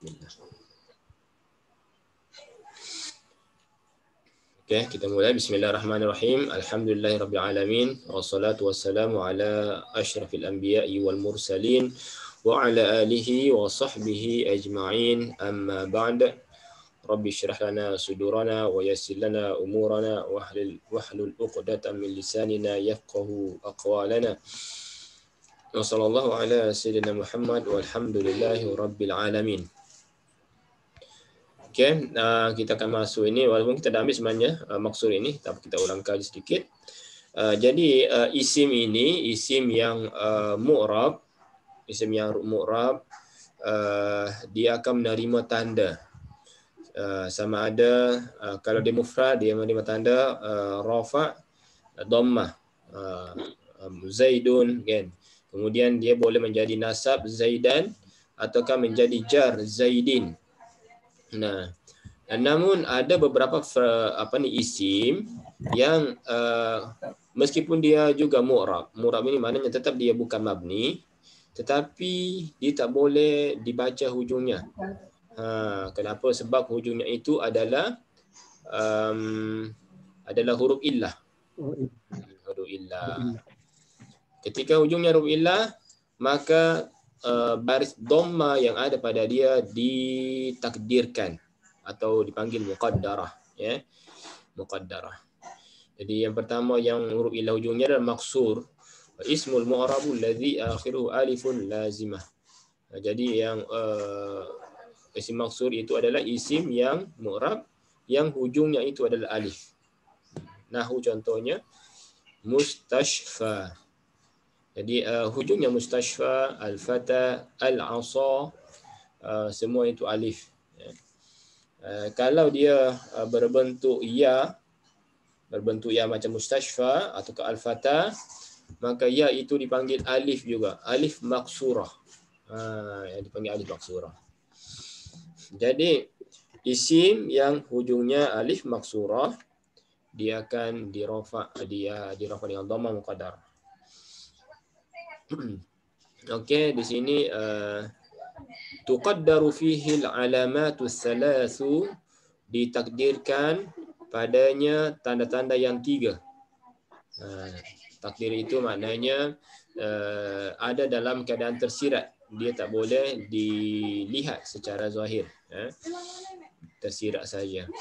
Okey, kita mulai. Bismillahirrahmanirrahim. Alhamdulillahirabbil alamin. Wassalatu wassalamu ala asyrafil anbiya'i wal mursalin wa ala alihi wa sahbihi ajma'in. Amma ba'd. Rabbi shrah lana sudurana wa yassir lana umurana wahlul 'uqdatam min lisanina yafqahu aqwalana. Wa sallallahu ala sayyidina Muhammad walhamdulillahi rabbil alamin. Okey, kita akan masuk ini walaupun kita dah ambil sebenarnya maksud ini, tapi kita ulang kaji sedikit. Jadi isim ini isim yang mu'rab, isim yang mu'rab, dia akan menerima tanda sama ada kalau dia mufrad dia menerima tanda rafa, dhammah, zaidun kan. Kemudian dia boleh menjadi nasab zaidan ataukah menjadi jar zaidin. Nah, namun ada beberapa isim yang meskipun dia juga mu'rab. Mu'rab ini maknanya tetap dia bukan mabni, tetapi dia tak boleh dibaca hujungnya. Kenapa? Sebab hujungnya itu adalah huruf illah. Huruf illah. Ketika hujungnya huruf illah, maka baris dhamma yang ada pada dia ditakdirkan atau dipanggil muqaddarah, ya. Muqaddarah. Jadi yang pertama yang huruf illah hujungnya adalah maksur. Ismul mu'rabul ladzi akhiruhu alifun lazimah. Jadi yang isim maksur itu adalah isim yang mu'rab yang hujungnya itu adalah alif. Nahu contohnya mustashfa. Jadi hujungnya mustashfa, al-fata, al-asa, semua itu alif. Kalau dia berbentuk ya macam mustashfa atau ke al-fata, maka ya itu dipanggil alif juga, alif maksurah. Yang dipanggil alif maksurah. Jadi isim yang hujungnya alif maksurah dia akan dirafa dengan dhamma muqaddar. Okey, di sini tuqaddaru fihi al-alamatu thalathu, ditakdirkan padanya tanda-tanda yang 3. Takdir itu maknanya ada dalam keadaan tersirat, dia tak boleh dilihat secara zahir, tersirat saja.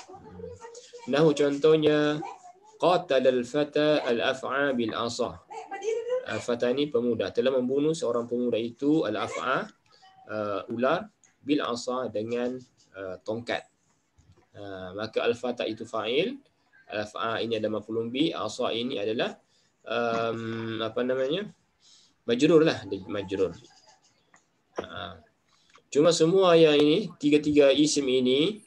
Nahu contohnya qatalal fata al-af'a bil 'asa. Al-fata ini pemuda, telah membunuh seorang pemuda itu al-af'a, ular, bil 'asa dengan tongkat. Maka al-fata itu fa'il, al-af'a ini adalah maf'ulun bi, 'asa ini adalah majrur lah, majrur. Cuma semua yang ini, tiga-tiga isim ini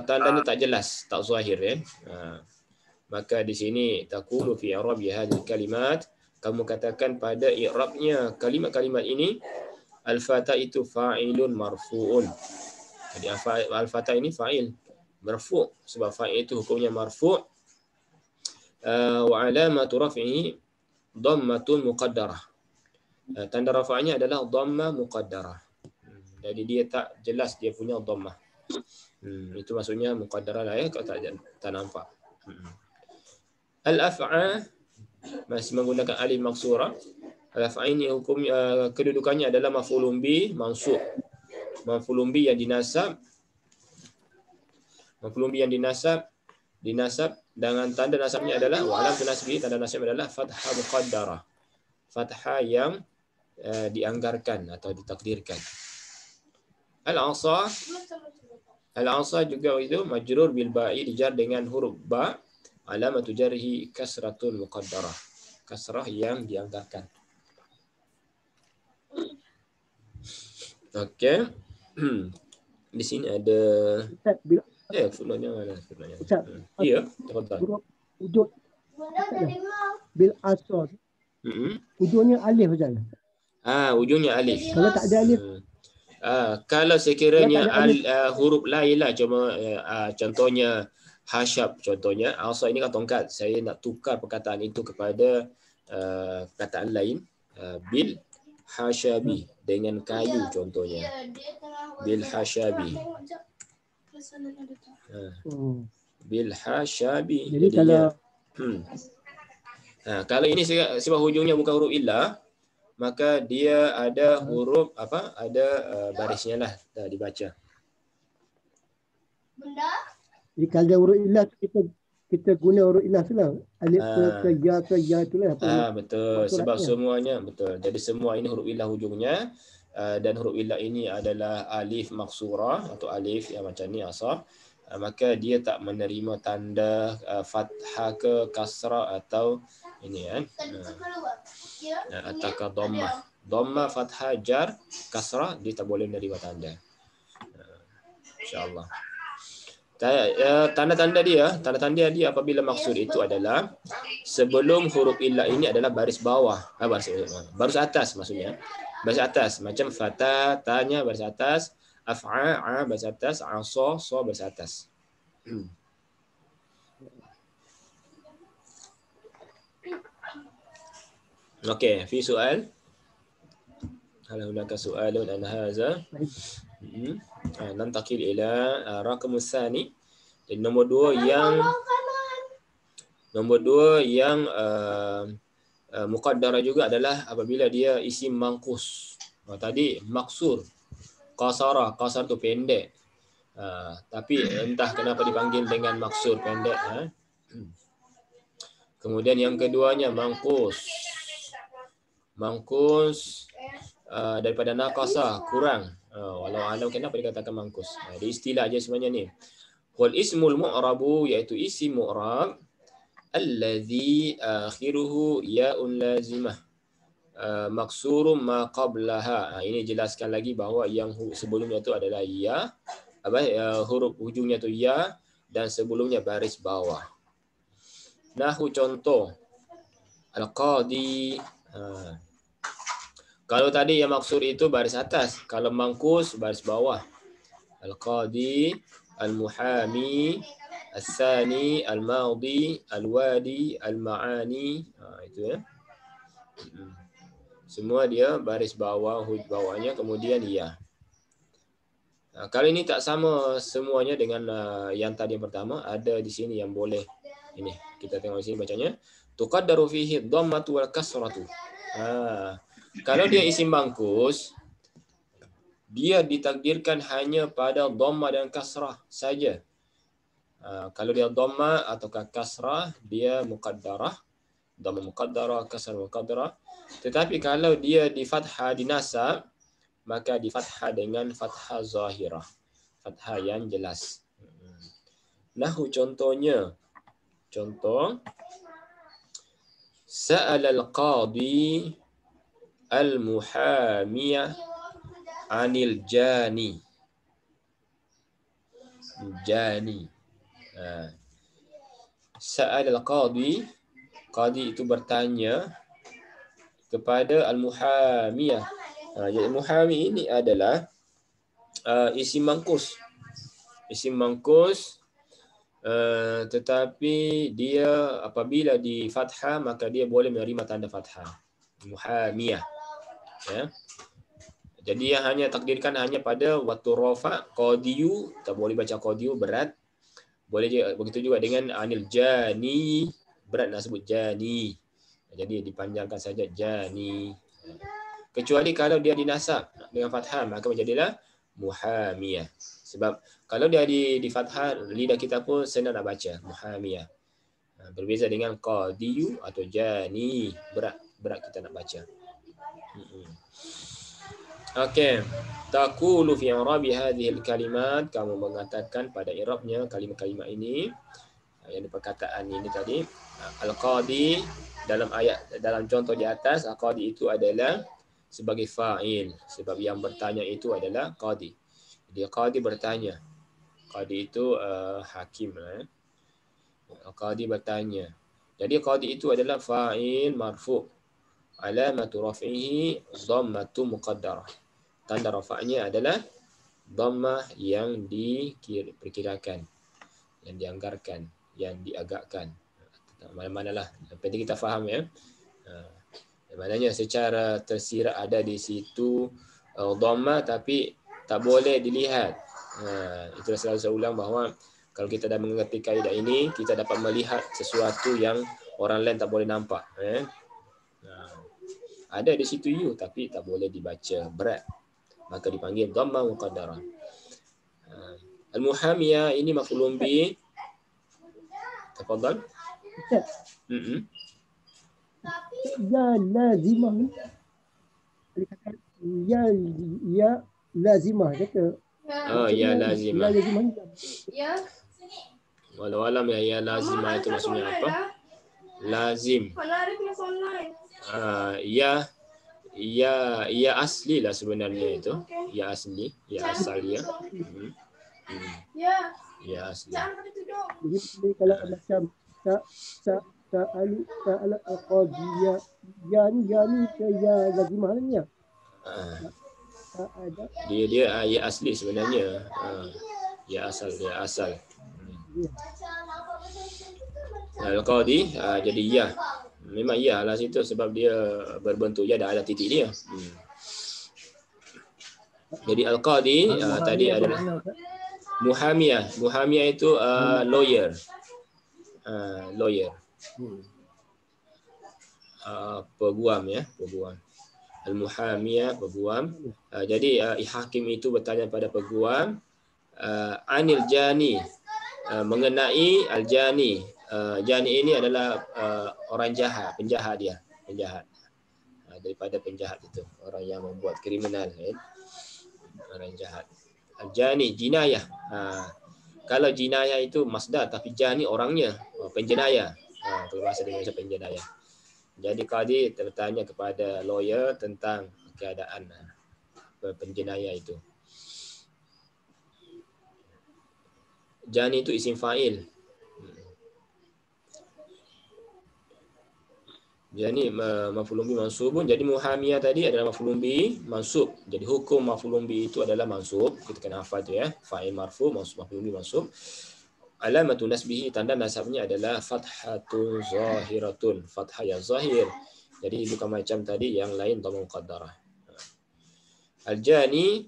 tandanya tak jelas, tak zahir, ya. Maka di sini taqulu fi i'rabi hadhihi kalimat, kamu katakan pada i'rabnya kalimat-kalimat ini, al-fata itu fa'ilun marfu'un. Jadi al-fata ini fa'il marfu', sebab fa'il itu hukumnya marfu'. Wa alamatu raf'ihi dhammatun muqaddarah. Tanda rafa'nya adalah dhamma muqaddarah. Jadi dia tak jelas dia punya dhammah. Itu maksudnya muqaddarah lah, ya, kalau tak nampak. Al-af'a masih menggunakan alif maksurah. Al-af'a ini hukum kedudukannya adalah maf'ulun bi mansub. Maf'ulun bi yang dinasab. Maf'ulun bi yang dinasab dengan tanda nasabnya adalah wa alam nasbi, tanda nasabnya adalah fathah muqaddarah. Fathah yang dianggarkan atau ditakdirkan. Al-'asa juga itu majrur bil ba'i, dijar dengan huruf ba, alamatu jarhi kasratul muqaddarah, kasrah yang dianggarkan. Okey. Di sini ada footnote-nya mana? Ya, tafadhal. Wujud bil asar. Ujungnya alif Ustaz. Ujungnya alif. Kalau tak ada alif, kalau sekiranya huruf lain lah, cuma contohnya hasyab, contohnya asa ini kan tongkat, saya nak tukar perkataan itu kepada perkataan lain, bil hasyabi, dengan kayu contohnya. bil hasyabi. Bil hasyabi. Jadi kalau kalau ini sebab hujungnya bukan huruf illah, maka dia ada huruf apa? Ada barisnya lah dibaca. Jadi kalau huruf illah kita guna huruf illah tu lah. Alif ke ya tu lah. Betul. Sebab semuanya betul. Jadi semua ini huruf illah hujungnya. Dan huruf illah ini adalah alif maksurah atau alif yang macam ni asal. Maka dia tak menerima tanda fathah ke kasrah atau ini kan. Atau ke dhammah. Dhammah, fathah, jar, kasrah dia tak boleh menerima tanda. InsyaAllah. Tanda-tanda dia apabila maksud itu adalah sebelum huruf illah ini adalah baris bawah, baris atas maksudnya. Baris atas macam fata, tanya baris atas, af'a baris atas, asa, sa baris atas. Okey, fi soal. Hal hunaka soalun an hadza? Nantakil ila raqam tsani. Nombor dua yang muqaddara juga adalah apabila dia isim mangkus. Tadi maksur, qasara tu pendek. Tapi entah kenapa dipanggil dengan maksur pendek. Kemudian yang keduanya mangkus. Daripada naqasa, kurang. Walau alam kenapa dikatakan mangkus. Dia istilah aja sebenarnya ni. Wal ismul mu'rabu, iaitu isim mu'rab allazi akhiruhu ya'un lazimah maksurum ma qablaha. Ini jelaskan lagi bahawa yang sebelumnya itu adalah ya, huruf hujungnya itu ya, dan sebelumnya baris bawah. Nahu contoh al-qadi. Kalau tadi yang maksud itu baris atas, kalau mangkus baris bawah. Al-qadi, al-muhami, al-thani, al-madi, al-wadi, al-ma'ani. Itu ya. Semua dia baris bawah, bawahnya kemudian ya. Kalau ini tak sama semuanya dengan yang tadi yang pertama, ada di sini yang boleh. Ini kita tengok di sini bacanya. Tuqaddaru fihi dhammatu wal kasratu. Kalau dia isim mangkus, dia ditakdirkan hanya pada dhammah dan kasrah saja. Kalau dia dhammah atau kasrah, dia muqaddarah, dhammah muqaddarah, kasrah muqaddarah. Tetapi kalau dia di fathah, di nasab, maka di fathah dengan fathah zahirah, fathah yang jelas. Nahu contohnya, sa'ala al-qadi al-muhamiyah anil jani. Sa'al al-qadi, qadi itu bertanya kepada al-muhamiyah. Jadi muhami ini adalah isim mangkus. Tetapi dia apabila di fathah maka dia boleh menerima tanda fathah. Muhamiyah. Ya. Jadi yang hanya takdirkan hanya pada waktu rafa, qadiyu, tak boleh baca qadiyu, berat. Boleh juga, begitu juga dengan anil jani, berat nak sebut jani. Jadi dipanjangkan saja jani. Kecuali kalau dia dinasab dengan fathah, maka menjadilah muhamiyah. Sebab kalau dia di fathah, lidah kita pun senang nak baca muhamiyah. Berbeza dengan qadiyu atau jani, berat kita nak baca. Okey, taqulu fi i'rabi hadhihi al-kalimat, kamu mengatakan pada i'rabnya kalimat-kalimat ini, yang perkataan ini tadi, al-qadi dalam contoh di atas, al-qadi itu adalah sebagai fa'il, sebab yang bertanya itu adalah qadi. Jadi qadi bertanya. Qadi itu hakim. Qadi bertanya. Jadi qadi itu adalah fa'il marfu'. Alamatu raf'ihi dhammatu muqaddarah. Tanda rafa'nya adalah dhammah yang diperkirakan, yang dianggarkan, yang diagakkan. Mana-manalah. Yang penting kita faham ya. Maknanya secara tersirat ada di situ dhammah, tapi tak boleh dilihat. Itulah selalu saya ulang bahawa kalau kita dah mengerti kaedah ini, kita dapat melihat sesuatu yang orang lain tak boleh nampak. Ada di situ you tapi tak boleh dibaca berat. Maka dipanggil dhammah muqaddarah. Al-muhamiyah ini maf'ulun bi. Tafadhal. Ya lazimah ni. Ya lazimah kata. Ya lazimah. Ya lazimah ni. Ya. Walau alam ya lazimah itu maksudnya apa? Lazim. Ya asli lah sebenarnya itu. Ya asli, ya asal ya. Ya asli. Jadi kalau macam sa'ala al-qadiyya ya ni ke ya lazimah ni ya. Dia ya asli sebenarnya. Ya asal, ya asal. Al-qadi jadi ya. Memang ya lah situ sebab dia berbentuk ya, dah ada titik dia. Jadi al-qadi tadi adalah muhamiyah. Muhamiyah itu lawyer. Lawyer. Peguam ya, peguam. Al-muhamiyah, peguam. Jadi hakim itu bertanya pada peguam anil jani, mengenai al-jani. Jani ini adalah orang jahat, penjahat dia, penjahat. Daripada penjahat itu, orang yang membuat kriminal, orang jahat. Al-jani, jinayah. Kalau jinayah itu masdar, tapi jani orangnya, penjenayah. Kalau bahasa Indonesia penjenayah. Jadi qadi bertanya kepada lawyer tentang keadaan penjenayah itu. Jani itu isim fa'il. Jadi maf'ulun bi mansubun. Jadi muhamiyah tadi adalah maf'ulun bi mansub. Jadi hukum maf'ulun bi itu adalah mansub. Kita kena hafal tu ya. Fa'il marfu, mansub, maf'ulun bi mansub. Alamatu nasbihi, tanda nasabnya adalah fathatun zahiratun. Fathah yang zahir. Jadi bukan macam tadi yang lain dhammah muqaddarah. Al-jani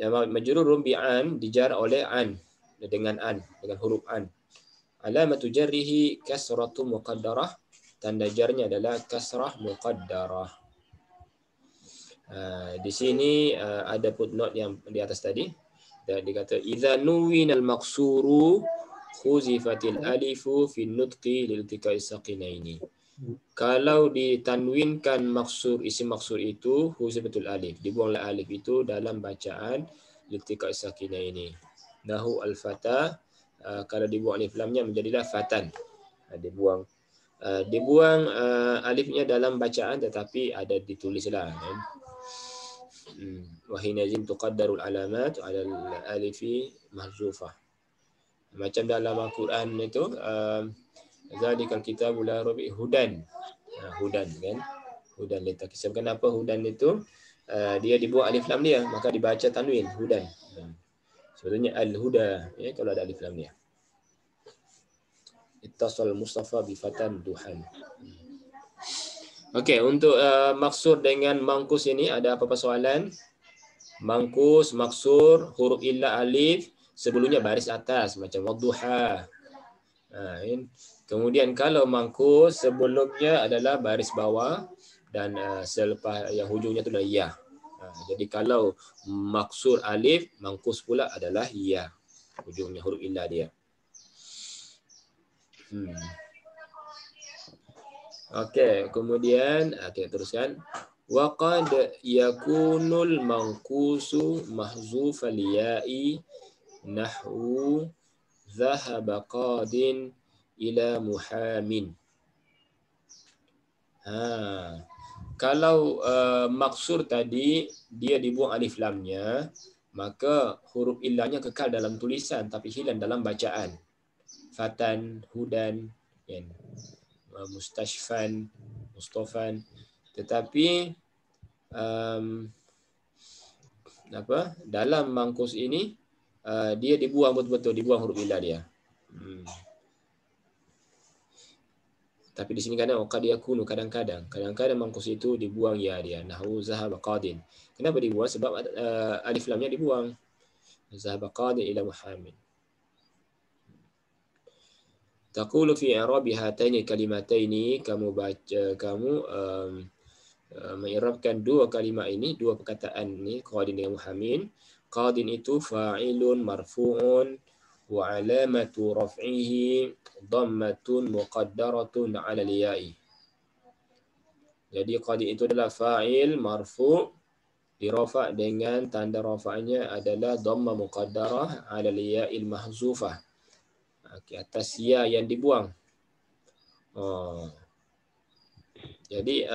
majrurun bi an, dijar oleh an, dengan huruf an. Alamatu jarrihi kasratu muqaddarah. Tanda jarnya adalah kasrah muqaddarah. Di sini ada footnote yang di atas tadi. Dan dikata idza nuwinal maqsuru khuzifatil alifu fi nutqi liltiqai saqinaini. Kalau ditanwinkan maksur, isim maksur itu khuzifatul alif, dibuanglah alif itu dalam bacaan liltiqai saqinaini. Nahu al-fata, kalau dibuang alif lamnya menjadilah fatan. Dibuang alifnya dalam bacaan tetapi ada ditulislah kan. Wa hinazin tuqaddarul alamat 'ala al-alifi mahzufah. Macam dalam Al-Quran itu zalikal kitabul la raiba hudan. Hudan kan. Hudan litakisab. Kenapa hudan itu dia dibuang alif lam dia, maka dibaca tanwin hudan. Sebetulnya al-huda ya, kalau ada alif lam dia. Ittasal Mustafa bi fatan duhan. Okey, untuk maksur dengan mangkus ini ada apa-apa soalan? Mangkus, maksur, huruf illa alif sebelumnya baris atas macam wadduha. Kemudian kalau mangkus sebelumnya adalah baris bawah dan selepas yang hujungnya itu adalah ya. Jadi kalau maksur alif, mangkus pula adalah ya. Hujungnya huruf illa dia. Okey, kemudian kita teruskan. Wa qad yakunul manqusu mahzufal ya'i nahwu dhahaba qadin ila muhamin. Kalau maksur tadi dia dibuang alif lamnya, maka huruf illahnya kekal dalam tulisan tapi hilang dalam bacaan. Fatan, hudan, mustashfan, mustafan. Tetapi dalam mangkus ini dia dibuang betul-betul, dibuang huruf illah dia. Tapi di sini qad yakunu kadang-kadang manqus itu dibuang ya dia. Nahwu zahaba qadin. Kenapa dibuang? Sebab alif lamnya dibuang. Zahaba qadin ila muhamin. Taqulu fi i'rabi hataini kalimataini, kamu mengirabkan dua kalimat ini, dua perkataan ini, qadin dan muhamin. Qadin itu fa'ilun marfu'un wa alamatu raf'ihi dhammatun muqaddaratun 'ala al-ya'i. Jadi qadin itu adalah fa'il marfu' dirafa' dengan tanda rafa'nya adalah dhamma muqaddarah 'ala al-ya'il mahzufah. Okey, atas ya yang dibuang. Jadi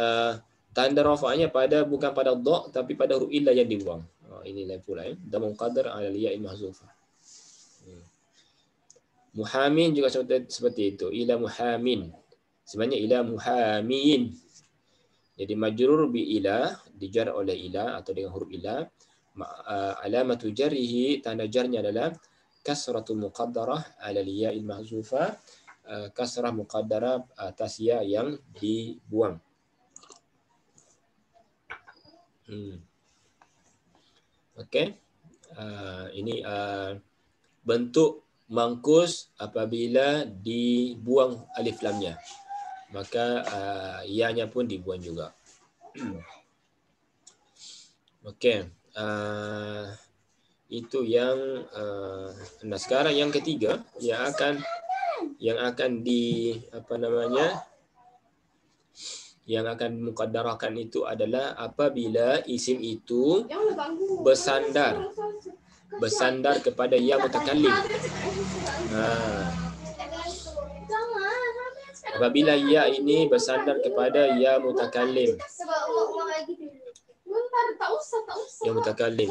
tanda rafa'nya bukan pada dha tapi pada huruf illa yang dibuang. Inilah pula dhamma muqaddar 'ala al-ya'il mahzufah. Muhamin juga seperti itu. Ila muhamin. Sebenarnya ila muhamin. Jadi majrur bi ila, dijar oleh ila atau dengan huruf ila. Alamatu jarrihi, tanda jarnya adalah kasratul muqaddarah ala al-ya'il mahzufah. Kasrah muqaddarah atas ya yang dibuang. Okey. Ini bentuk mangkus apabila dibuang alif lamnya, maka ya-nya pun dibuang juga. Okey, itu yang nah sekarang yang ketiga yang akan yang akan mukaddarahkan itu adalah apabila isim itu bersandar kepada ya mutakallim. Apabila ya ini bersandar kepada ya mutakallim. Ya mutakallim.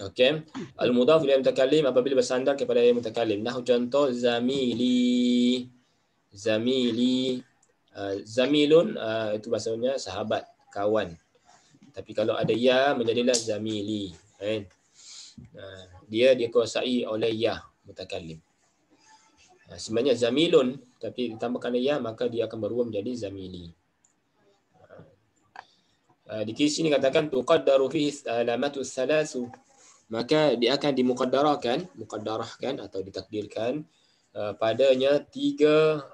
Okey. Al-mudhaf ila mutakallim apabila bersandar kepada ya mutakallim. Nah, contoh zamili. Zamilun itu bahasanya sahabat, kawan. Tapi kalau ada ya menjadilah zamili. Dia dikuasai oleh ya mutakallim. Sebenarnya zamilun tapi ditambahkan ya maka dia akan berubah menjadi zamili. Di sini katakan tuqaddaru fihi alamatu thalathu, maka dia akan mukaddarahkan atau ditakdirkan padanya tiga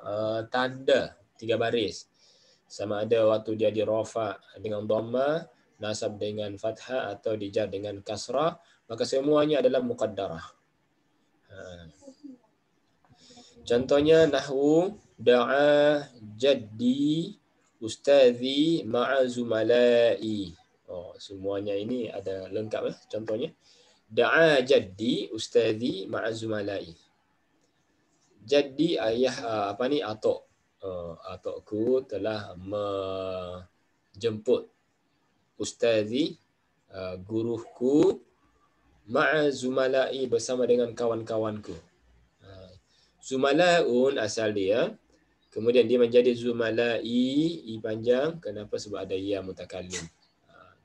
tanda, tiga baris. Sama ada waktu dia dirafa dengan dhamma, nasab dengan fathah atau dijar dengan kasrah, maka semuanya adalah muqaddarah. Contohnya nahwu da'a jaddi ustazi ma'a zumalai. Semuanya ini ada lengkap contohnya. Da'a jaddi ustazi ma'a zumalai. Jaddi ayah atok. Atokku telah menjemput ustazi guruku ma'a zumalai bersama dengan kawan-kawanku. Zumalaun asal dia, kemudian dia menjadi zumalai, i panjang. Kenapa? Sebab ada ya mutakallim.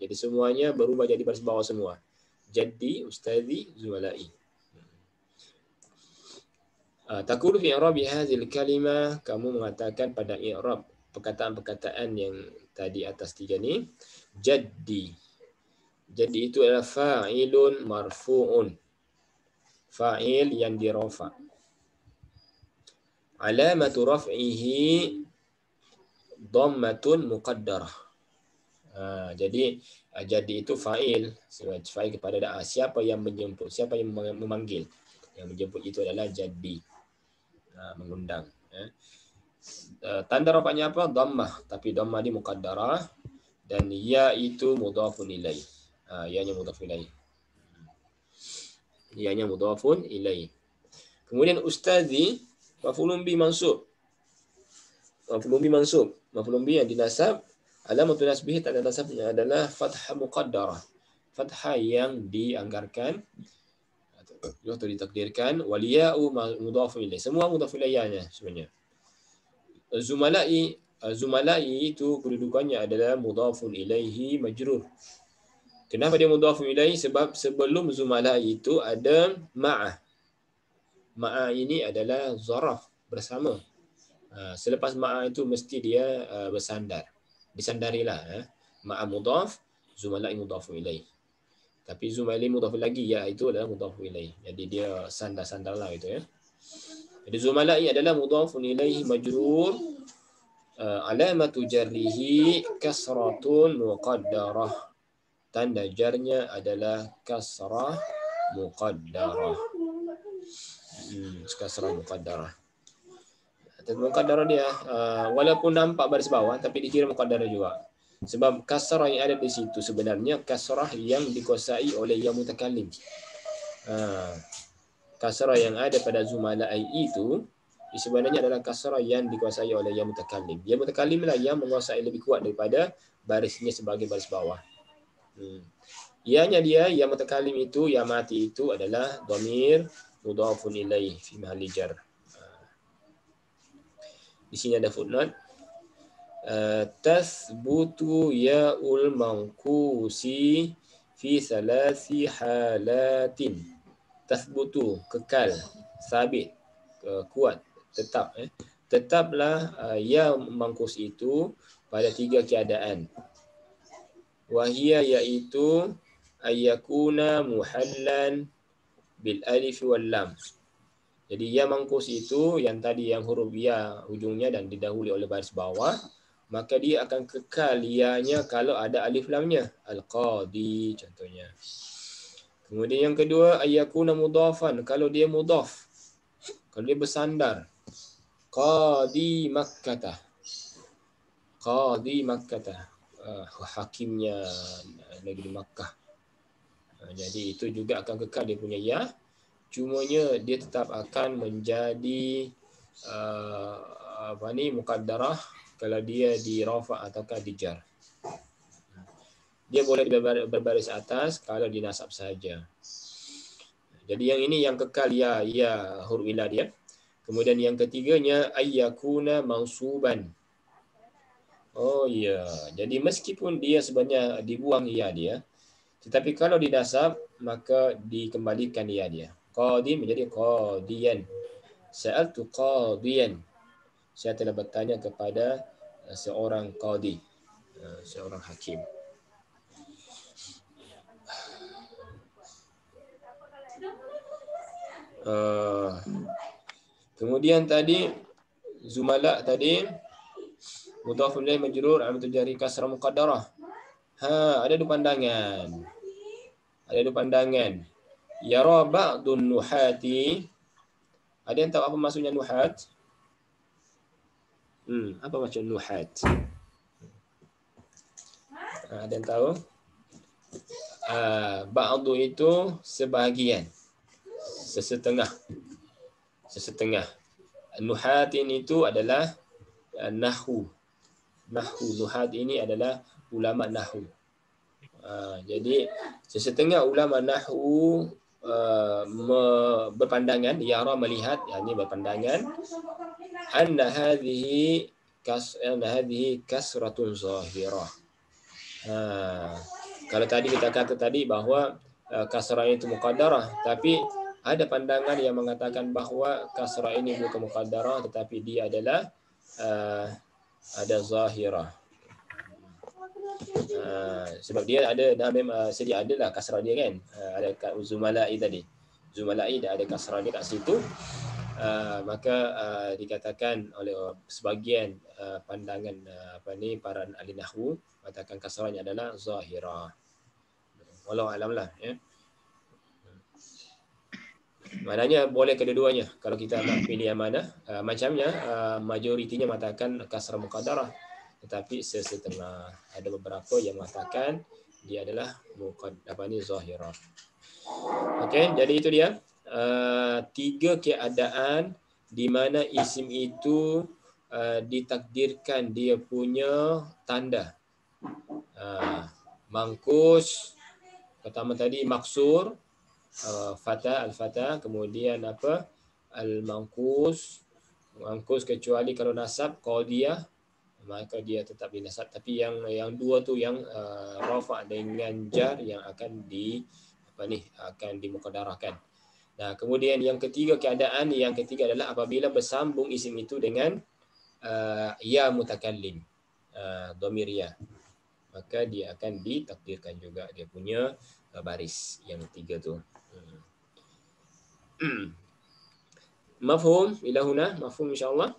Jadi semuanya berubah jadi baris bawah semua. Jaddi, ustazi, zumalai. Taqulu fi i'rabi hadhil kalimah, kamu mengatakan pada i'rab perkataan-perkataan yang tadi atas tiga ni, jaddi. Jaddi itu adalah fa'ilun marfu'un. Fa'il yang dirafa'. Alamatu raf'ihi dhammatun muqaddarah. Jadi itu fa'il kepada da'a. Siapa yang menjemput, siapa yang memanggil. Yang menjemput itu adalah jaddi. Mengundang. Tanda rafa'nya apa? Dhammah. Tapi dhammah ini muqaddarah. Dan ya itu mudhafun ilaih. Ya-nya mudhafun ilaih. Ya-nya mudhafun ilaih. Kemudian ustazi maf'ulun bi mansub. Maf'ulun bi yang dinasab, alamatul nasbih tanda nasabnya adalah fathah muqaddarah. Fathah yang dianggarkan atau ditakdirkan, wal ya'u mudhaf ilaih. Semua mudhaf ilaihnya sebenarnya. Zumalai itu kedudukannya adalah mudhafun ilaihi majrur. Kenapa dia mudhafun ilaihi? Sebab sebelum zumalai itu ada ma'ah. Ma'a ini adalah zaraf, bersama. Selepas ma'a itu mesti dia bersandar. Disandarilah. Ma'a mudhaf, zumala'i mudhafu ilaih. Tapi zumala'i mudhaf lagi, ya itu adalah mudhafu ilaih. Jadi dia sandar-sandarlah itu ya. Jadi zumala'i adalah mudhafun ilaihi majrur, alamatu jarrihi kasratun muqaddarah. Tanda jarnya adalah kasrah muqaddarah. Kasrah muqaddarah. Muqaddarah dia walaupun nampak baris bawah tapi dikira muqaddarah juga. Sebab kasrah yang ada di situ sebenarnya kasrah yang dikuasai oleh yang mutakallim. Kasrah yang ada pada zumala'i itu sebenarnya adalah kasrah yang dikuasai oleh yang mutakallim. Yang mutakallim lah yang menguasai lebih kuat daripada barisnya sebagai baris bawah. Ianya dia yang mutakallim itu, yang mati itu adalah dhamir mudhafun ilaih fi mahalli jar. Di sini ada footnote. Tathbutu ya'ul manqusi fi thalathi halatin. Tathbutu, kekal, sabit, kuat, tetap. Tetaplah ya manqus itu pada 3 keadaan. Wahia yaitu ayyakuna muhallan bil alif wal lam. Jadi ya manqus itu yang tadi yang huruf ya hujungnya dan didahului oleh baris bawah, maka dia akan kekal ya-nya kalau ada alif lamnya. Al-qadi contohnya. Kemudian yang kedua ayyakuna mudhafan, kalau dia mudhaf. Kalau dia bersandar. Qadi Makkah. Qadi Makkah. Hakimnya negeri Makkah. Jadi itu juga akan kekal dia punya ya. Cumanya dia tetap akan menjadi muqaddarah kalau dia di rafa' ataukah di jar. Dia boleh berbaris atas kalau di nasab saja. Jadi yang ini yang kekal ya huruf ilah dia. Kemudian yang ketiganya ayyakuna mansuban. Oh ya, jadi meskipun dia sebenarnya dibuang ya dia, tetapi kalau didasab maka dikembalikan ya dia. Qadi menjadi qadiyan. Sa'altu qadiyan. Saya telah bertanya kepada seorang qadi, seorang hakim. Kemudian tadi zumala tadi mudhafun ilaih majrur alamat jari kasrah muqaddarah. Ada dua pandangan. Yara ba'dun nuhati. Ada yang tahu apa maksudnya nuhat? Apa maksud nuhat? Ada yang tahu? Ba'du itu sebahagian. Sesetengah. Nuhatin itu adalah nahwu. Nuhat ini adalah ulama nahwu. Jadi sesetengah ulama nahwu berpandangan, yara melihat, yakni berpandangan anna hadhihi kasratun zahirah. Kalau tadi kita kata tadi bahawa kasrah itu muqaddarah, tapi ada pandangan yang mengatakan bahawa kasrah ini bukan muqaddarah tetapi dia adalah ada zahirah. Sebab dia ada sedia adalah kasrah dia kan. Ada kat zumala'i tadi. Zumala'i dah ada kasrah dia kat situ. Maka dikatakan oleh sebahagian pandangan para ahli nahwu katakan kasrahnya adalah zahirah. Wallahu alam lah ya. Maknanya boleh kedua-duanya. Kalau kita nak pilih yang mana, macamnya majoritinya mengatakan kasrah muqaddarah. Tetapi sesetengah ada beberapa yang mengatakan dia adalah zahirah. Okey, jadi itu dia 3 keadaan di mana isim itu ditakdirkan dia punya tanda. Mangkus pertama tadi maksur, al-fata, kemudian al-mangkus kecuali kalau nasab qadiyah maka dia tetap dinasab, tapi yang dua tu yang rafa' dengan jar yang akan akan dimuqaddarahkan. Nah, kemudian yang ketiga, keadaan yang ketiga adalah apabila bersambung isim itu dengan ya mutakallim, dhamir ya, maka dia akan ditakdirkan juga dia punya baris yang tiga tu. Mafhum ila huna? Mafhum insyaallah.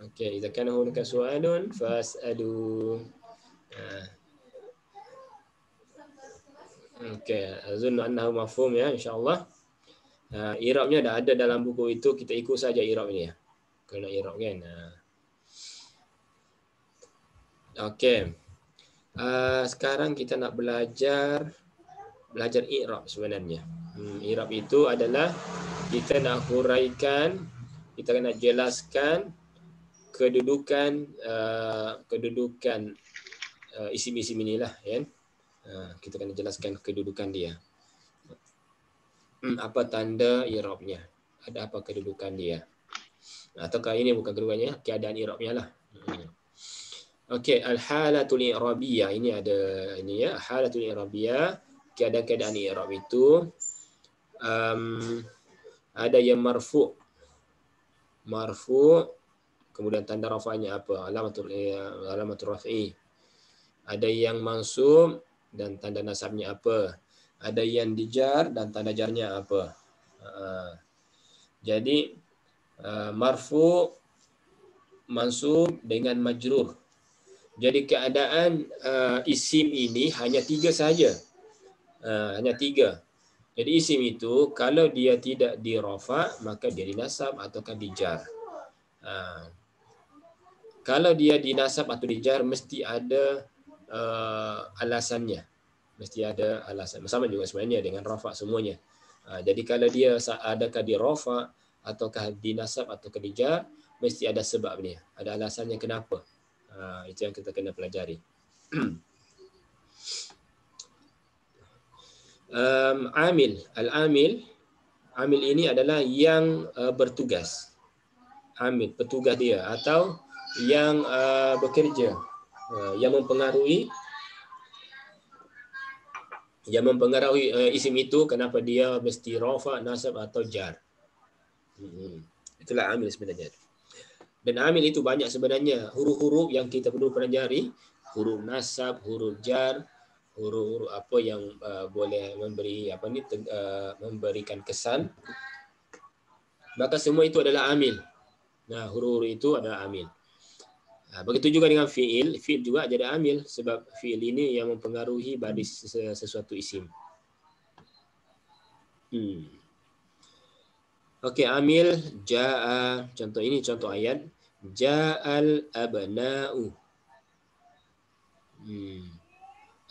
Okey, idza kana hunaka su'alun fas'alu. Okey, azunnu annahu mafhum ya insyaallah. I'rabnya dah ada dalam buku itu, kita ikut saja i'rab ini ya. Kena i'rab kan. Okey. Sekarang kita nak belajar i'rab sebenarnya. I'rab itu adalah kita nak huraikan, kita nak jelaskan kedudukan isim-isim inilah kan. Kita akan jelaskan kedudukan dia. Apa tanda i'rabnya? Ada apa kedudukan dia? Ataukah ini bukan kedudukannya, keadaan i'rabnya lah. Okey, al-halatul i'rabiyah, ini ada ini ya, halatul i'rabiyah, keadaan-keadaan i'rab itu ada yang marfu', kemudian tanda rafa'nya apa? Alamatul raf'i. Ada yang mansub dan tanda nasabnya apa? Ada yang dijar dan tanda jarnya apa? Jadi marfu', mansub dengan majrur. Jadi keadaan isim ini hanya tiga saja. Hanya tiga. Jadi isim itu kalau dia tidak dirafa, maka dia dinasab ataukah dijar. Kalau dia dinasab atau dijar, mesti ada alasannya. Mesti ada alasan. Sama juga sebenarnya dengan rafa semuanya. Jadi kalau dia adakah dirafa ataukah dinasab ataukah dijar, mesti ada sebabnya. Ada alasannya kenapa. Itu yang kita kena pelajari. Amil. Amil ini adalah yang bertugas. Amil, petugas dia atau yang bekerja, yang mempengaruhi isim itu, kenapa dia mesti rafa, nasab atau jar. Itulah amil sebenarnya. Dan amil itu banyak sebenarnya, huruf-huruf yang kita perlu pelajari, huruf nasab, huruf jar, huruf-huruf apa yang boleh memberikan kesan. Maka semua itu adalah amil. Nah, huruf-huruf itu adalah amil. Begitu juga dengan fi'il. Fi'il juga jadi amil sebab fi'il ini yang mempengaruhi baris sesuatu isim. Okey, amil ja'a. Contoh ini contoh ayat. Ja'al abna'u.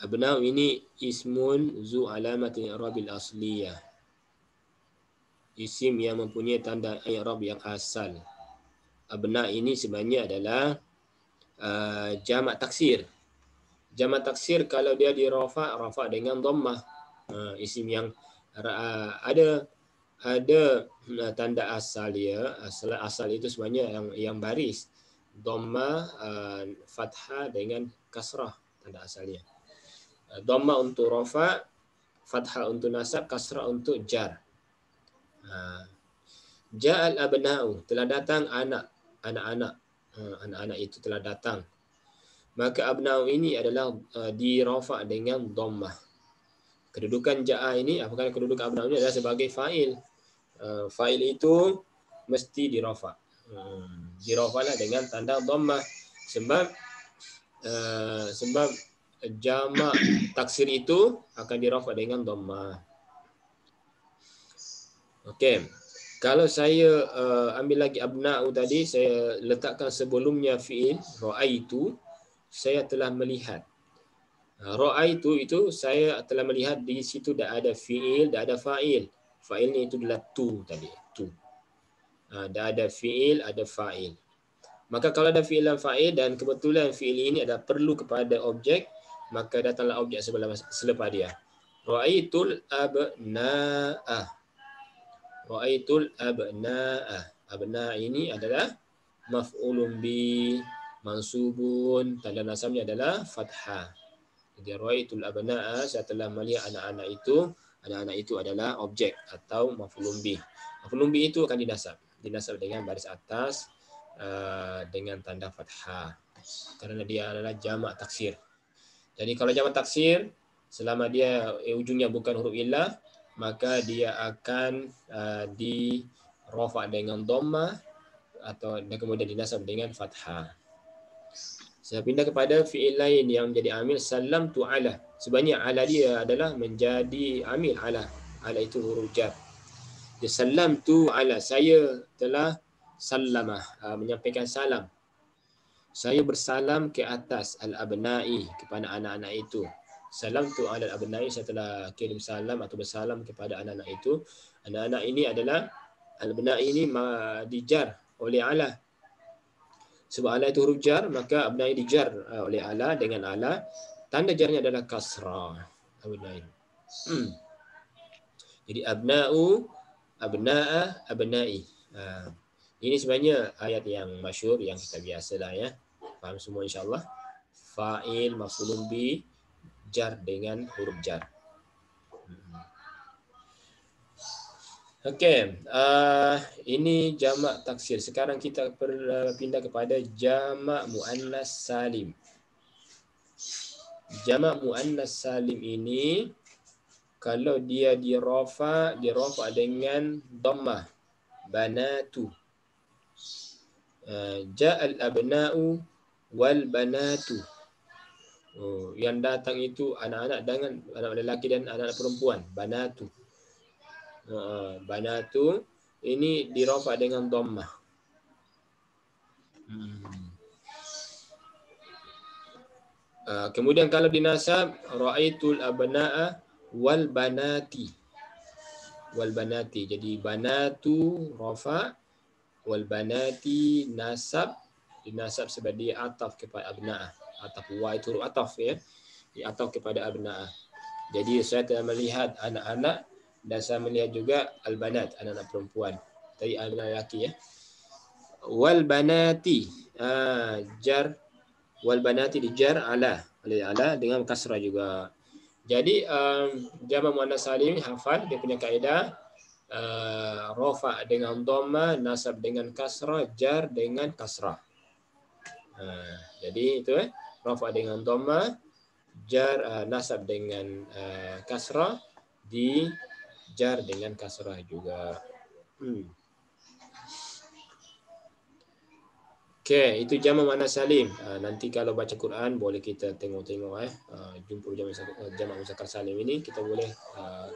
Abna'u ini ismun zu alamatin i'rabil asliyah. Isim yang mempunyai tanda i'rab yang asal. Abna' ini sebenarnya adalah jamak taksir. Jamak taksir kalau dia dirafa, rafa dengan dhammah. Isim yang ada tanda asal dia. Asal itu sebenarnya yang baris. Dhammah, fathah dengan kasrah tanda asalnya. Dhammah untuk rafa, fathah untuk nasab, kasrah untuk jar. Ja'al abna'u, telah datang anak-anak. Anak-anak itu telah datang. Maka abna'u ini adalah dirafa dengan dhammah. Kedudukan ja'a ini, apakah kedudukan abna'u ini adalah sebagai fa'il. Fa'il itu mesti dirafa. Dirafalah dengan tanda dhammah. Sebab jamak taksir itu akan dirafa dengan dhammah. Okey. Kalau saya ambil lagi abna'u tadi, saya letakkan sebelumnya fi'il ra'aitu, saya telah melihat. Ra'aitu itu saya telah melihat, di situ dah ada fi'il, dah ada fa'il. Fa'ilnya itu adalah tu tadi, tu. Dah ada fi'il, ada fa'il. Maka kalau ada fi'il dan fa'il dan kebetulan fi'il ini adalah perlu kepada objek, maka datanglah objek selepas dia. Ra'aitul abna'ah. Ra'aitul abna'ah. Abna' ini adalah maf'ulun bi, mansubun, tanda nasabnya adalah fathah. Jadi ra'aitul abna'ah, saya telah melihat anak-anak itu, Anak-anak itu adalah objek atau maf'ulun bih. Maf'ulun bih itu akan dinasab dengan baris atas dengan tanda fathah karena dia adalah jamak taksir. Jadi kalau jamak taksir selama dia ujungnya bukan huruf illah maka dia akan di rafa dengan dhammah atau dan kemudian dinasab dengan fathah. Saya pindah kepada fi'il lain yang menjadi amil salam tu ala. Sebenarnya ala dia adalah menjadi amil ala. Ala itu huruf jar. Dia salam tu ala. Saya telah salamah, menyampaikan salam. Saya bersalam ke atas al-abna'i, kepada anak-anak itu. Salam tu ala al-abna'i, saya telah kirim salam atau bersalam kepada anak-anak itu. Anak-anak ini adalah al-abna'i ini dijar oleh ala. Sebab ala itu huruf jar, maka abna'i dijar oleh ala dengan ala. Tanda jarnya adalah kasrah. Abna'i. Jadi abna'u, abna'a, abna'i. Ini sebenarnya ayat yang masyhur yang kita biasalah ya. Faham semua insya-Allah. Fa'il maf'ulun bi jar dengan huruf jar. Okey, ini jamak taksir. Sekarang kita pindah kepada jamak muannas salim. Jamak muannas salim ini kalau dia dirafa dengan dhammah, banatu. Ja'al abna'u wal banatu. Yang datang itu anak-anak dengan anak lelaki dan anak perempuan, banatu. Banatu ini dirafa dengan dhammah. Kemudian kalau dinasab ra'aitul abna'a wal banati. Wal banati. Jadi banatu rafa, wal banati nasab, dinasab sebab dia ataf kepada abna'a. Ataf wa itu huruf ataf ya. Dia ataf kepada abna'a. Jadi saya telah melihat anak-anak dan saya melihat juga al-banat, anak-anak perempuan. Tadi anak lelaki ya. Wal banati jar, wal banati dijar ala dengan kasrah juga. Jadi jamak muannas salim hafal dia punya kaedah rafa dengan dhamma, nasab dengan kasrah, jar dengan kasrah. Jadi itu rafa dengan dhamma, jar nasab dengan kasrah, di jar dengan kasrah juga. Okey, itu jamak muannas salim. Nanti kalau baca Quran boleh kita tengok-tengok jumpa jamak muzakkar salim ini kita boleh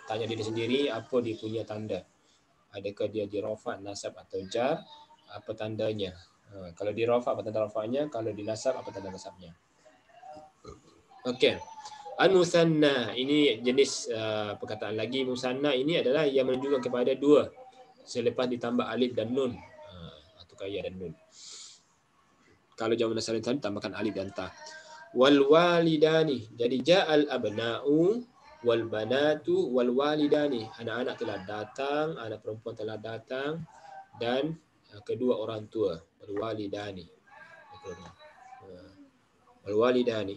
tanya diri sendiri apa dia punya tanda. Adakah dia di rafa, nasab atau jar? Apa tandanya? Kalau di rafa apa tanda rafanya? Kalau di nasab apa tanda nasabnya? Okey. Al-musanna ini jenis perkataan lagi. Musanna ini adalah yang menunjukkan kepada dua selepas ditambah alif dan nun atau ya dan nun. Kalau jamak muannas salim tadi tambahkan alif dan ta. Wal walidani. Jadi ja'al abna'u wal banatu wal walidani. Anak-anak telah datang, anak perempuan telah datang dan kedua orang tua. Wal walidani. Wal walidani.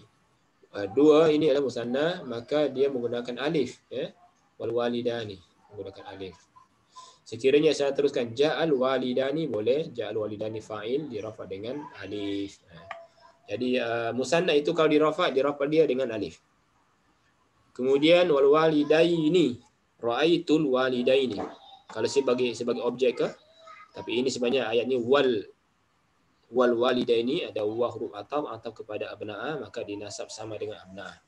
Dua ini adalah musanna, maka dia menggunakan alif ya. Wal walidani menggunakan alif. Sekiranya saya teruskan ja'al walidani boleh, ja'al walidani fa'il dirafa dengan alif. Jadi musanna itu kalau dirafa dia dengan alif. Kemudian wal walidaini, ra'aitul walidaini. Kalau sebagai objek ke? Tapi ini sebenarnya ayat ini wal walidaini ada wa huruf ataf kepada abna'a, maka dinasab sama dengan abna'a.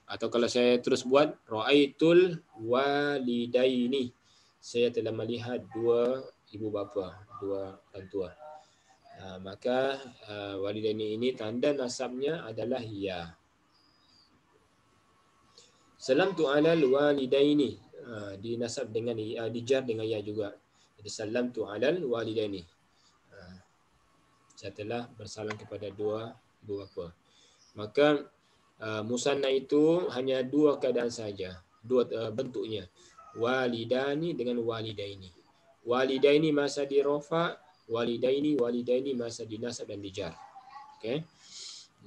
Atau kalau saya terus buat ra'aitul walidaini, saya telah melihat dua ibu bapa, dua orang tua. Maka walidaini ini tanda nasabnya adalah ya. Salam tu alal walidaini dinasab dengan dijar dengan ya juga. Jadi salam tu alal walidaini. Saya telah bersalam kepada dua ibu bapa. Maka musanna itu hanya dua keadaan saja, dua bentuknya. Walidani dengan walidaini. Walidaini masa dirafa, walidaini masa dinasab dan dijar. Okey.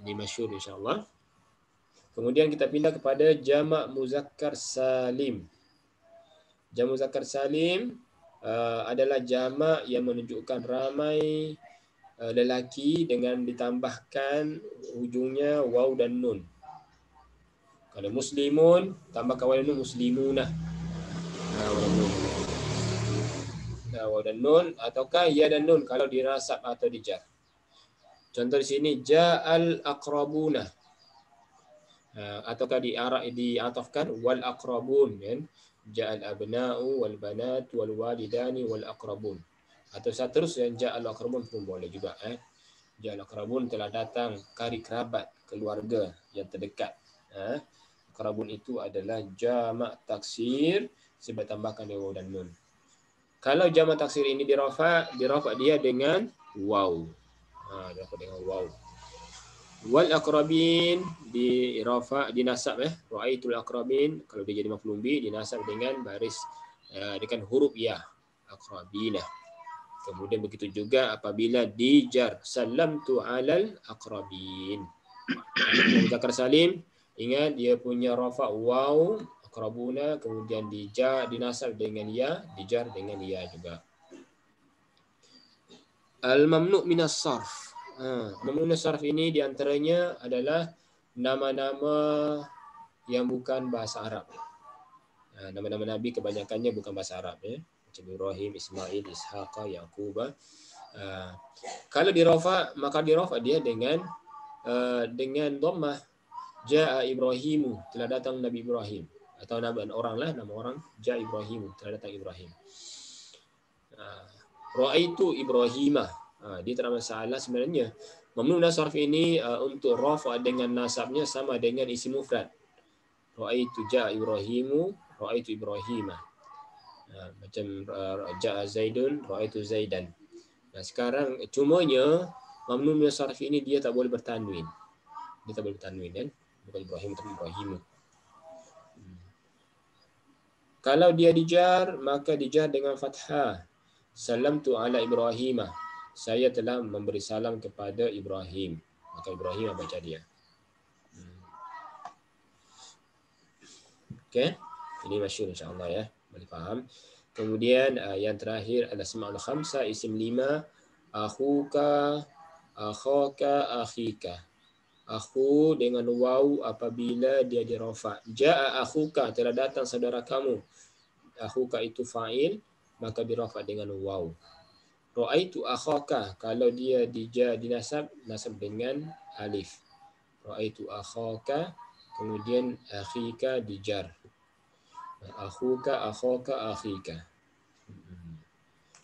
Ini masyhur insya-Allah. Kemudian kita pindah kepada jamak muzakkar salim. Jamak muzakkar salim adalah jamak yang menunjukkan ramai lelaki dengan ditambahkan hujungnya waw dan nun. Kalau muslimun tambahkan waw dan nun, muslimunah. Waw dan nun. Waw dan nun ataukah ya dan nun kalau dirasab atau dijar. Contoh di sini ja'al aqrabuna. Ataukah diatafkan wal aqrabun kan? Ja'al abna'u wal banat wal walidani wal aqrabun. Atau seterusnya ja'al aqrabun pun boleh juga Ja'al aqrabun telah datang kari kerabat keluarga yang terdekat. Aqrabun itu adalah jamak taksir sebab tambahkan waw dan nun. Kalau jamak taksir ini dirafa dia dengan waw. Dirafa dengan waw. Wal aqrabin dinasab ra'aitul aqrabin kalau dia jadi maf'ul bih dinasab dengan baris dengan huruf ya aqrabina. Kemudian begitu juga apabila dijar salamtu alal aqrabin. Muzakkar salim ingat dia punya rafa waw aqrabuna, kemudian dinasab dengan ya, dijar dengan ya juga. Al mamnu' minas sarf. Mamnu' sarf ini diantaranya adalah nama-nama yang bukan bahasa Arab. Nama-nama Nabi kebanyakannya bukan bahasa Arab macam Ibrahim, Ismail, Ishaq, Yaqub. Kalau dirafa maka dirafa dia dengan dhammah. Ja'a Ibrahimu, telah datang Nabi Ibrahim, atau nama orang Ja'a Ibrahimu, telah datang Ibrahim. Ra'aitu Ibrahimah. Dia tak ada masalah sebenarnya. Mamnu' sarf ini untuk rafa dengan nasabnya sama dengan isim mufrad. Ra'aitu ja'a Ibrahimu, ra'aitu Ibrahimah. Macam ja'a Zaidun, ra'aitu Zaidan. Nah, sekarang cumanya mamnu' sarf ini dia tak boleh bertanwin. Dia tak boleh bertanwin kan? Bukan Ibrahim tapi Ibrahimu. Kalau dia dijar maka dijar dengan fathah. Salamtu ala Ibrahimah. Saya telah memberi salam kepada Ibrahim. Maka Ibrahim baca dia. Okey. Ini masyhur insya-Allah ya. Boleh faham. Kemudian yang terakhir al-asmaul khamsah, isim 5, akhuka, akhaka, akhika. Akhu dengan waw apabila dia dirafa. Ja'a akhuka, telah datang saudara kamu. Akhuka itu fa'il, maka dirafa dengan waw. Ra'aitu akhaka, kalau dia dinasab dengan alif. Ra'aitu akhaka, kemudian akhika dijar. Akhuka, akhaka, akhika.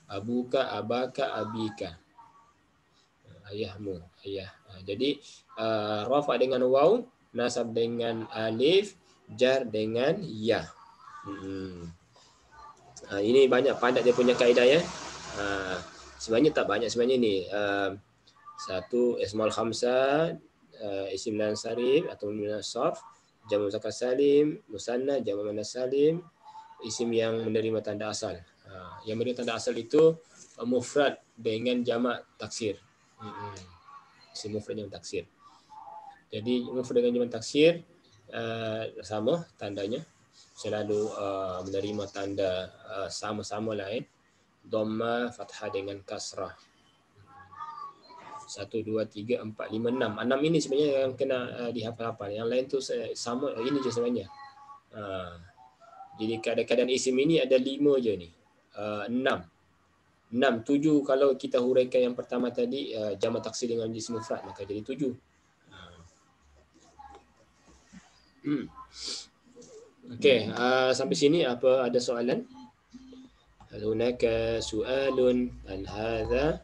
Abuka, abaka, abika. Ayahmu, ayah. Jadi rafa dengan waw, nasab dengan alif, jar dengan ya. Ini banyak padat dia punya kaedah ya. Sebenarnya tak banyak sebenarnya ni. Satu ismul khamsah, isim lan sarif atau minas sarf, jamak muzakkar salim, musanna, jamak muannas salim, isim yang menerima tanda asal. Yang menerima tanda asal itu mufrad dengan jamak taksir. Isim mufrad dengan taksir. Jadi mufrad dengan jamak taksir sama tandanya, selalu menerima tanda sama-sama lain. Dhamma, fathah dengan kasrah. 1, 2, 3, 4, 5, 6. 6 ini sebenarnya yang kena dihafal-hafal. Yang lain tu sama, ini je sebenarnya. Jadi keadaan isim ini ada 5 je ni. 6. 7 kalau kita huraikan yang pertama tadi jamak taksir dengan isim mufrad maka jadi 7. Okey, sampai sini apa ada soalan? Hunaka su'alun an hadha.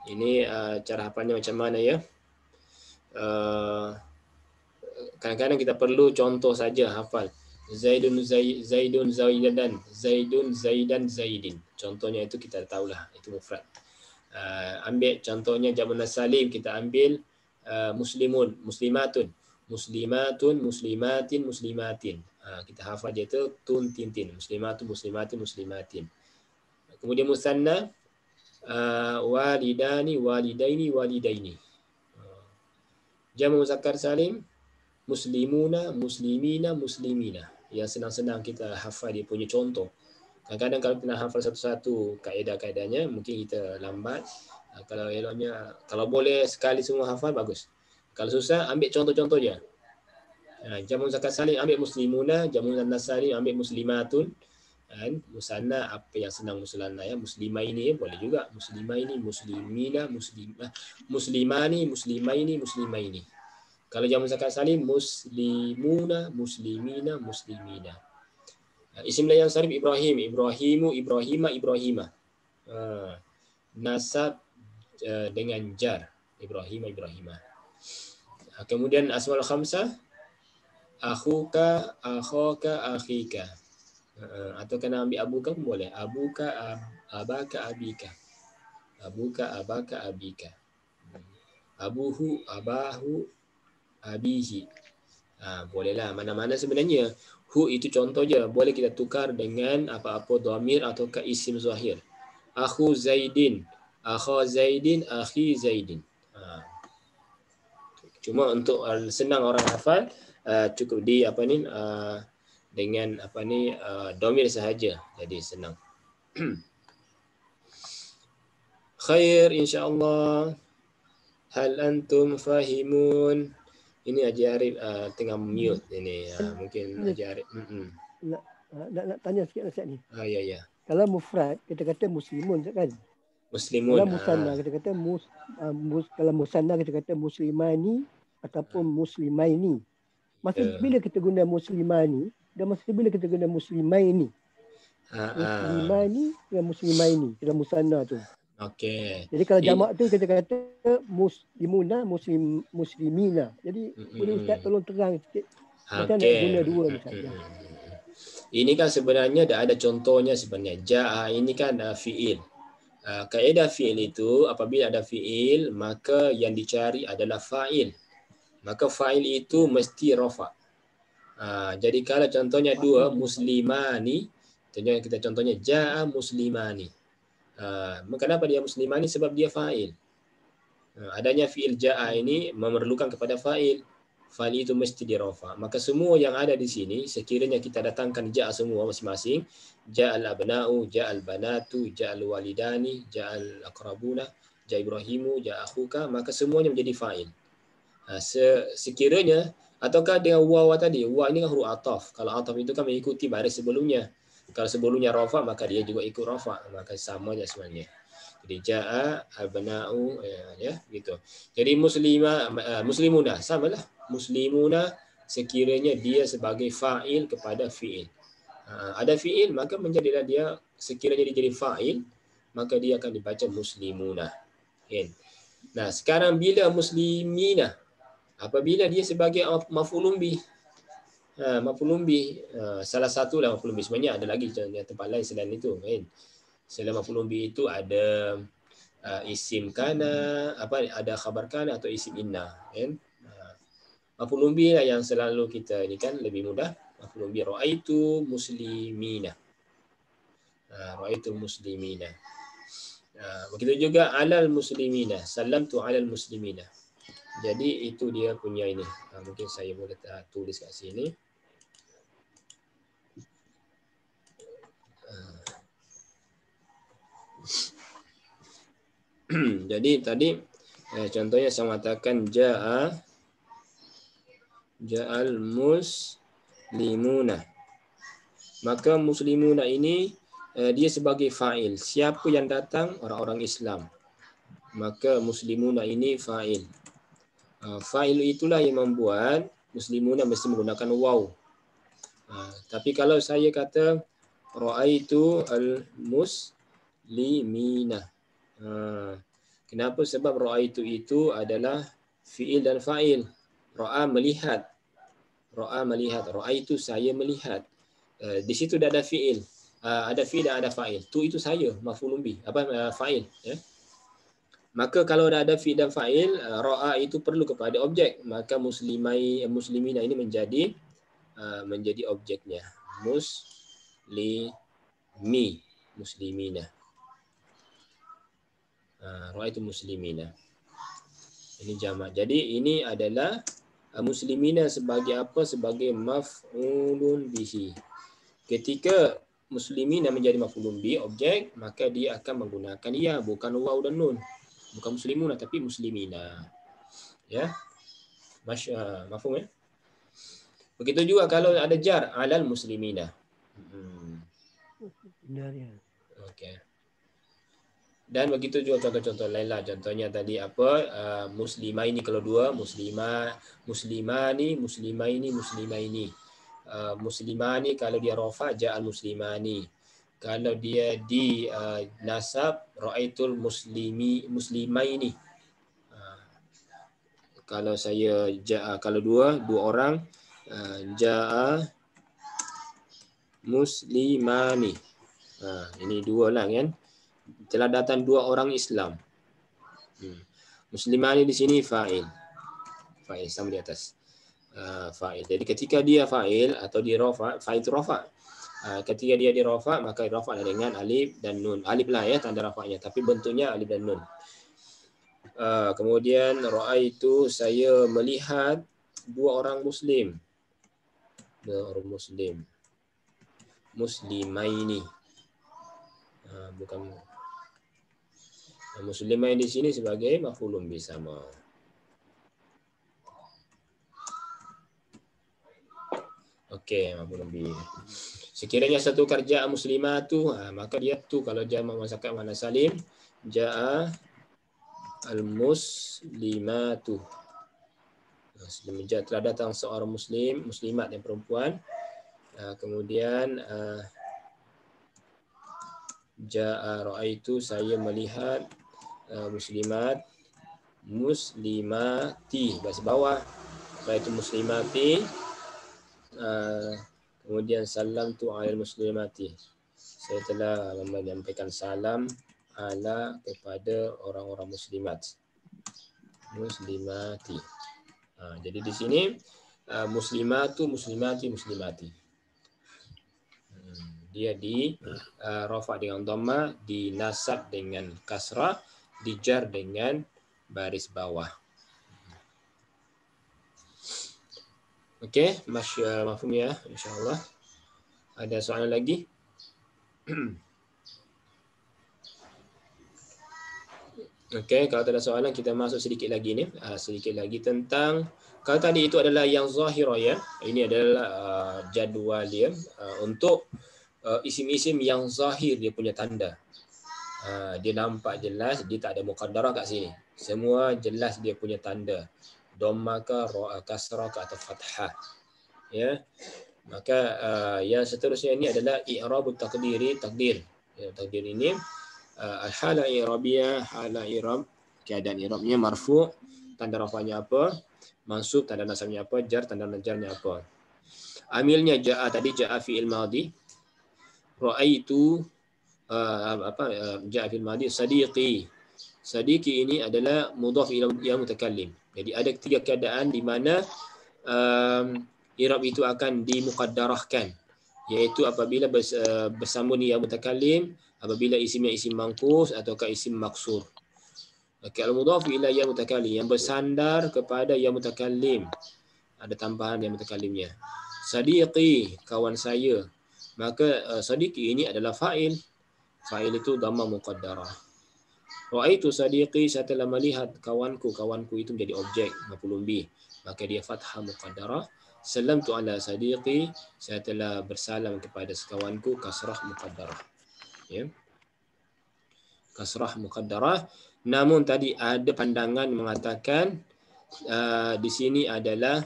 Ini cara hafalnya macam mana ya? Kadang-kadang kita perlu contoh saja hafal. Zaidun Zaidan, Zaidun Zaidan Zaidin. Contohnya itu kita tahulah, itu mufrad. Ambil contohnya jamak muannas salim, kita ambil muslimun, muslimatun, muslimatun, muslimatin, muslimatin. Kita hafal dia tu tun tin tin, muslimatun, muslimatin, muslimatin. Kemudian musanna, walidani, walidaini, walidaini. Jamak muzakkar salim, muslimuna, muslimina, muslimina. Yang senang-senang kita hafal dia punya contoh. Kadang-kadang kalau kita hafal satu-satu kaedah-kaedahnya mungkin kita lambat. Kalau eloknya, kalau boleh sekali semua hafal bagus. Kalau susah ambil contoh-contoh je. Jamu zakat salim ambil muslimuna, jamu muannas salim ambil muslimatun. Kan musanna apa yang senang musanna ya, muslimah ini boleh juga, muslimah ini, muslimina, muslimah, muslimani, muslimaini, muslimaini. Kalau jamu zakat salim muslimuna, muslimina, muslimina. Isim la yang sarif Ibrahim, Ibrahimu, Ibrahima, Ibrahima. Nasab dengan jar, Ibrahima, Ibrahima. Kemudian asmaul khamsah, akhuka, akhaka, akhika. Atau kena ambil abuka pun boleh. Abuka, abaka, abika. Abuka, abaka, abika. Abuhu, abahu, abihi. Bolehlah. Mana-mana sebenarnya. Hu itu contoh je. Boleh kita tukar dengan apa-apa dhamir atau ke isim zahir. Akhu Zaidin, akha Zaidin, akhi Zaidin. Cuma untuk senang orang hafal, cukup di apa ni dengan apa ni dhamir sahaja, jadi senang. Khair insya-Allah. Hal antum fahimun? Ini Haji Arif tengah mute ini. Mungkin Haji Arif. Nak tanya sikit Ustaz ni. Ya. Kalau mufrad kita kata muslimun kan? Muslimun. Kalau musanna kita kata kalau musanna kita kata muslimani ataupun muslimaini. Masa bila kita guna muslimani dan masa bila kita guna muslimaini. Muslimani dan muslimaini dalam musanna tu. Okey. Jadi kalau jamak tu kita kata muslimuna, muslimina. Jadi boleh Ustaz tolong terang sikit macam nak guna dua misalnya. Ini kan sebenarnya dah ada contohnya sebenarnya. Ja'a ini kan fi'il. Kaedah fi'il itu apabila ada fi'il maka yang dicari adalah fa'il. Maka fa'il itu mesti rafa'. Jadi kalau contohnya dua muslimani, contohnya ja'a muslimani. Kenapa dia muslimani? Sebab dia fa'il. Adanya fi'il ja'a ini memerlukan kepada fa'il. Fa'il itu mesti dirafa'. Maka semua yang ada di sini sekiranya kita datangkan ja'a semua masing-masing, ja'al abna'u, ja'al banatu, ja'al walidani, ja'al aqrabuna, ja'a Ibrahimu, ja'a akhuka, maka semuanya menjadi fa'il. Sekiranya ataukah dengan waw tadi, waw ini kan huruf ataf. Kalau ataf itu kan mengikuti baris sebelumnya. Kalau sebelumnya rafa maka dia juga ikut rafa, maka sama je sebenarnya. Jadi ja'a abna'u ya gitu. Jadi muslimuna samalah. Muslimuna sekiranya dia sebagai fa'il kepada fi'il. Ada fi'il maka menjadilah dia, sekiranya dia jadi fa'il maka dia akan dibaca muslimuna. Nah, sekarang bila muslimina, apabila dia sebagai maf'ulun bih. Maf'ulun bih salah satu lah maf'ulun bih, sebenarnya ada lagi tempat lain selain itu kan. Selain maf'ulun bih itu ada isim kana, ada khabar kana atau isim inna kan. Maf'ulun bih lah yang selalu kita ini kan lebih mudah. Maf'ulun bih ra'aitu muslimina. Ra'aitu muslimina. Begitu juga alal muslimina, salamtu alal muslimina. Jadi itu dia punya ini. Mungkin saya boleh tulis kat sini. Jadi tadi contohnya saya mengatakan ja'al muslimuna. Maka muslimuna ini dia sebagai fa'il. Siapa yang datang? Orang-orang Islam. Maka muslimuna ini fa'il. Fa'il itulah yang membuat muslimuna mesti menggunakan waw. Tapi kalau saya kata ra'aitu al-muslimina. Kenapa? Sebab ra'aitu itu adalah fi'il dan fa'il. Ra'a melihat. Ra'a melihat. Ra'aitu saya melihat. Di situ dah ada fi'il. Ada fi'il dan ada fa'il. Tu itu saya, maf'ulun bih. Fa'il. Ya. Maka kalau dah ada fi'il dan fa'il, ra'a itu perlu kepada objek. Maka muslimina ini menjadi objeknya. Muslimina. Ra'aitu muslimina. Ini jamak. Jadi ini adalah muslimina sebagai apa? Sebagai maf'ulun bihi. Ketika muslimin yang menjadi maf'ulun bih objek, maka dia akan menggunakan ya, bukan waw dan nun. Bukan muslimuna tapi muslimina. Ya. Mafhum ya? Begitu juga kalau ada jar alal muslimina. Benar ya. Okey. Dan begitu juga contoh-contoh lain lah. Contohnya tadi apa? Muslimah ini kalau dua, muslimah, muslimani, muslimaini, muslimaini. Muslimani kalau dia rafa ja'al muslimani. Kalau dia di nasab ra'aitul muslimaini. Kalau saya kalau dua orang ja'a muslimani. Ini dua lah kan. Telah datang dua orang Islam. Muslimani di sini fa'il. Fa'il sama di atas. Fa'il. Jadi ketika dia fa'il atau di rafa, fa'il itu rafa. Ketika dia di rafa maka rafa dengan alif dan nun. Alif lah ya tanda rafanya, tapi bentuknya alif dan nun. Kemudian ra'aitu saya melihat dua orang muslim. Dua orang muslim. Muslimaini. Bukan muslimain di sini sebagai maf'ulun bih sama. Okey, maf'ulun bih. Sekiranya satu kerja muslimatu, maka dia tu kalau jamak muzakkar muannas salim, jaa al-muslimatu. Semenjak telah datang seorang muslim, muslimat yang perempuan. Kemudian jaa ra'aitu saya melihat muslimat, muslimati bahasa bawah. Ra'aitu muslimati. Kemudian salam tu alal muslimati. Saya telah menyampaikan salam ala kepada orang-orang muslimat. Muslimati. Jadi di sini muslimatu, muslimati, muslimati. Dia di rafa dengan dhamma, di nasab dengan kasrah, di jar dengan baris bawah. Okey, mafhum ya insyaallah. Ada soalan lagi? Okey, kalau tak ada soalan kita masuk sedikit lagi ni. Sedikit lagi tentang kalau tadi itu adalah yang zahirah ya. Ini adalah jadual dia untuk isim-isim yang zahir dia punya tanda. Dia nampak jelas, dia tak ada muqaddarah kat sini. Semua jelas dia punya tanda. Dhammah ka, kasrah ka atau fathah. Ya. Maka yang seterusnya ini adalah i'rabut takdir. Ya, takdir ini al-hala i'rabiyah, hala i'rab, keadaan i'rabnya marfu', tanda rafanya apa? Mansub, tanda nasabnya apa? Jar, tanda jarnya apa? Amilnya jaa, tadi jaa fi'il madhi. Ra'aitu jaa fi'il madhi sadiqi. Sadiqi ini adalah mudhaf ila yang mutakallim. Jadi ada tiga keadaan di mana i'rab itu akan dimuqaddarahkan, iaitu apabila bersambung ya mutakallim, apabila isimnya isim mangkus ataukah isim maksur. Kalau mudhaf ila ya mutakallim yang bersandar kepada ya mutakallim, ada tambahan ya mutakallimnya. Sadiqi, kawan saya. Maka sadiqi ini adalah fa'il. Fa'il itu dhamma muqaddarah. Ra'aitu sadiqi, saya telah melihat kawanku. Kawanku itu menjadi objek maf'ulun bih, maka dia fathah muqaddarah. Salamtu ala sadiqi, saya telah bersalam kepada sekawanku, kasrah muqaddarah. Ya. Kasrah muqaddarah. Namun tadi ada pandangan mengatakan di sini adalah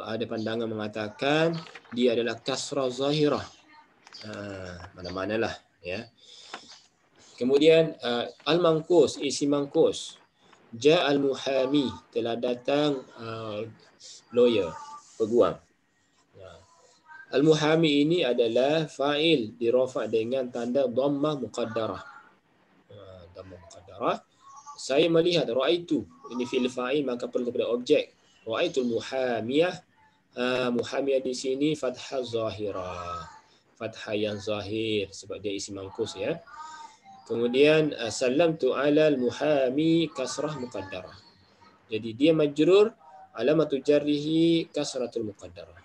ada pandangan mengatakan dia adalah kasrah zahirah. Mana-manalah ya. Kemudian al-manqus, isim manqus. Ja'al muhami, telah datang lawyer, peguam. Al-muhami ini adalah fa'il dirafa dengan tanda dhammah muqaddarah. Dhammah muqaddarah. Saya melihat ra'aitu, ini fi'il fa'il maka perlu kepada objek. Ra'aitul muhamiyah. Muhamiyah di sini fathah zahirah. Fathah yang zahir sebab dia isim manqus ya. Kemudian salamtu alal muhami kasrah muqaddarah. Jadi dia majrur, alamatu jarrihi kasratul muqaddarah.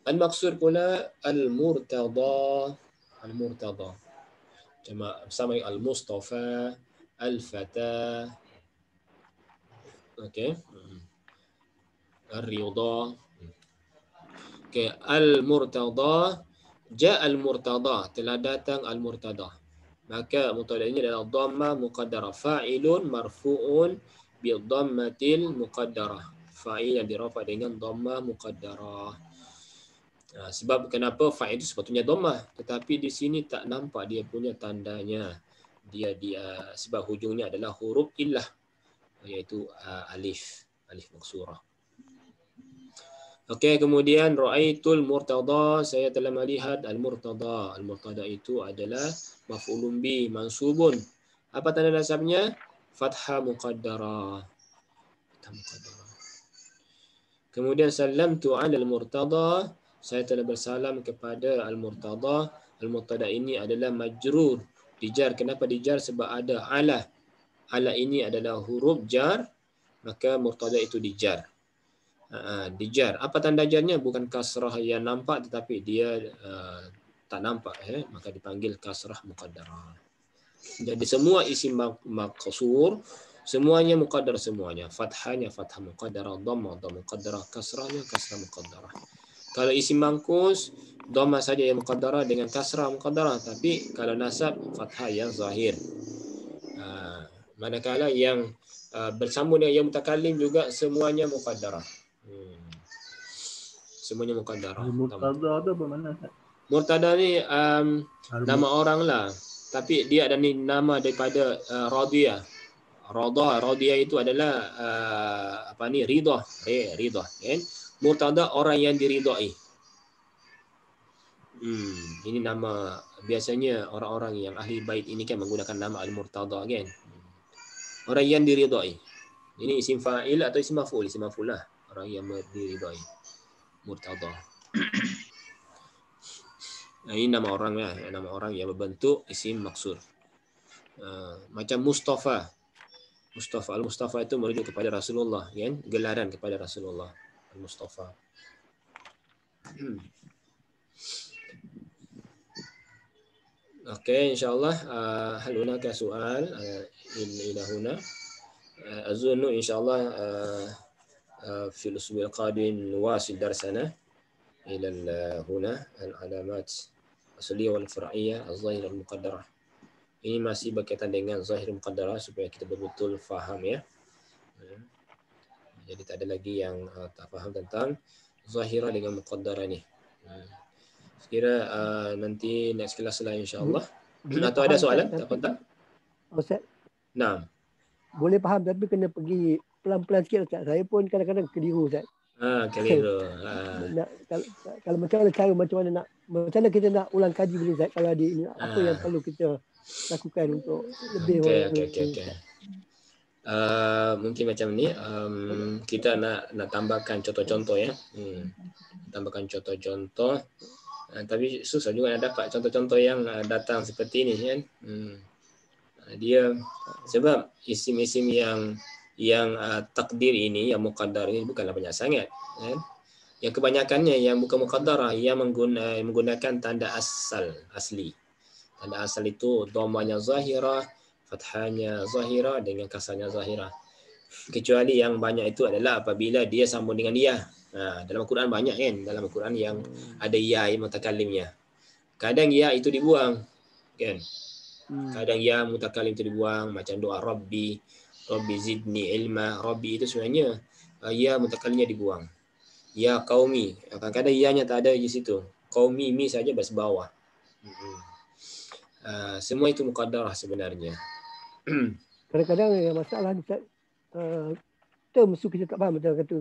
Al-maqsur pula al-murtada. Al-murtada. Sama al-mustafa, al-fata. Okey. Ar-ridha. Okey, al-murtada. Ja al-murtada, telah datang al-murtada. Maka mubtada ini adalah dhamma muqaddarah, fa'ilun marfu'un bi dhammatil muqaddarah. Fa'il yang dirafa dengan dhamma muqaddarah. Sebab kenapa fa'il itu sepatutnya dhammah, tetapi di sini tak nampak dia punya tandanya. Dia sebab hujungnya adalah huruf illah, iaitu alif maksurah. Okey, kemudian ra'aitul murtada, saya telah melihat al-murtada. Al-murtada itu adalah maf'ulun bi mansubun. Apa tanda nasabnya? Fathah muqaddarah. Kemudian sallamtu 'alal murtada, saya telah bersalam kepada al-murtada. Al-murtada ini adalah majrur, dijar. Kenapa dijar? Sebab ada ala. Ala ini adalah huruf jar, maka murtada itu dijar. Dijar. Apa tanda jarnya? Bukan kasrah yang nampak, tetapi dia tak nampak, maka dipanggil kasrah muqaddarah. Jadi semua isim maqsur semuanya muqaddar semuanya. Fathahnya fathah muqaddarah, dhammah muqaddarah, kasrahnya kasrah muqaddarah. Kalau isim mangkus, dhammah saja yang muqaddarah dengan kasrah muqaddarah, tapi kalau nasab fathah yang zahir. Manakala yang bersambung dengan yang mutakallim juga semuanya muqaddarah. Semuanya muqaddarah. Al-murtada itu bermakna? Murtada ni nama orang lah, tapi dia ada ni nama daripada radiyah. Radiyah itu adalah ridha, kan? Murtada orang yang diridai. Ini nama, biasanya orang-orang yang ahli bait ini kan menggunakan nama al-murtada, kan? Orang yang diridai. Ini isim fa'il atau isim maf'ul? Isim maf'ul lah. Orang yang diridai. Murtada. Ini nama orang lah, nama orang yang berbentuk isim maksur. Macam Mustafa. Al-Mustafa itu merujuk kepada Rasulullah, kan? Gelaran kepada Rasulullah. Al-Mustafa. Okey, insyaallah hal hunaka soal ila huna. Azunnu insyaallah في الأسبوع القادم نواصل درسنا إلى هنا العلامات الأصلية والفرعية الظاهرة المقدرة. Ini masih berkaitan dengan zahir muqaddarah supaya kita betul-betul faham, ya. Jadi tak ada lagi yang tak faham tentang zahirah dengan muqaddarah ni. Sekira nanti next kelas lah insya-Allah. Atau ada soalan? Tak? Ustaz. Nah. Boleh faham tapi kena pergi pelan-pelan sikit Ustaz. Saya pun kadang-kadang keliru Ustaz. Keliru. Kalau macam mana kita nak ulang kaji bila Ustaz, kalau ada ini apa yang perlu kita lakukan untuk lebih okey. Mungkin macam ni, kita nak tambahkan contoh-contoh, ya. Tambahkan contoh-contoh. Tapi susah juga nak dapat contoh-contoh yang datang seperti ini, kan. Dia sebab isim-isim yang takdir ini, yang muqaddar ini bukanlah banyak sangat, kan. Yang kebanyakannya yang bukan muqaddarah, yang menggunakan tanda asli. Tanda asal itu dhammahnya zahirah, fathahnya zahirah dengan kasrahnya zahirah. Kecuali yang banyak itu adalah apabila dia sambung dengan ya. Dalam Al-Quran banyak, kan, dalam Al-Quran yang ada ya mutakallimnya. Kadang ya itu dibuang, kan. Kadang ya mutakallim itu dibuang, macam doa Rabbi zidni ilma. Rabbi itu sebenarnya ya mutakallimnya dibuang. Ya qaumi, kadang-kadang ya-nya tak ada di situ. Qaumi mi saja bas bawah. Semua itu muqaddarah sebenarnya. Kadang-kadang yang masalah ni Ustaz, term tu kita tak faham, macam kata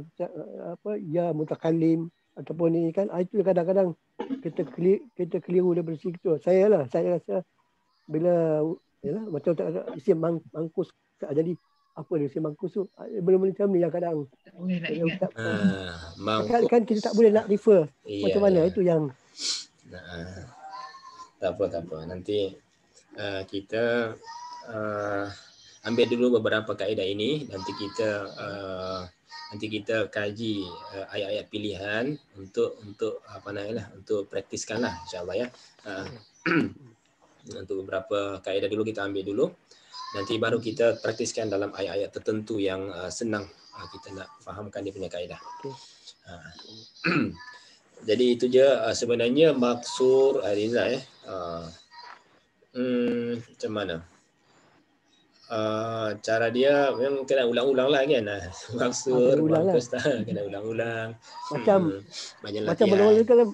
ya mutakallim ataupun ini kan, itu kadang-kadang kita keliru daripada situ. Saya rasa bila macam isim mangkus tak jadi apa dia isim mangkus tu, benda-benda macam ni yang kadang kan kita tak boleh nak refer macam mana. Itu yang tak apa. Nanti kita ambil dulu beberapa kaedah ini, nanti kita kaji ayat-ayat pilihan untuk apa namanya, untuk praktiskanlah insyaallah ya. Untuk beberapa kaedah dulu kita ambil dulu, nanti baru kita praktiskan dalam ayat-ayat tertentu yang senang kita nak fahamkan dia punya kaedah. Jadi itu je sebenarnya maksur Ariza macam mana? Cara dia memang kena ulang-ulang lah kan. Maksur, bagus tak? Kena ulang-ulang. Macam banyak macam latihan. mana kalau